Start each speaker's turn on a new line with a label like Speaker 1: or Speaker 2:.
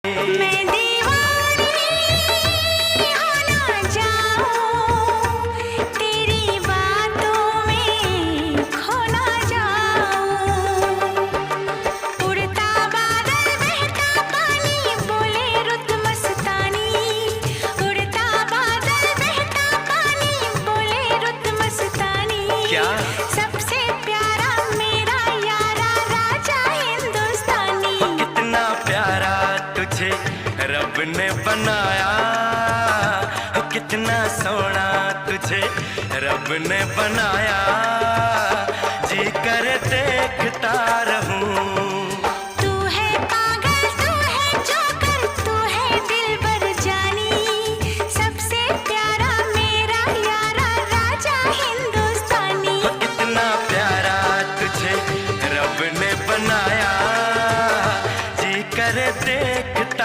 Speaker 1: मैं दीवानी हो ना जाऊं, तेरी बातों में खो ना जाऊं। उड़ता बादल बहता पानी, बोले रुत मस्तानी। उड़ता बादल बहता पानी, बोले रुत मस्तानी।
Speaker 2: क्या?
Speaker 1: सबसे प्यारा मेरा यारा राजा हिंदुस्तानी।
Speaker 2: कितना प्यारा तुझे रब ने बनाया, कितना सोना तुझे रब ने बनाया। जी कर देखता रहूं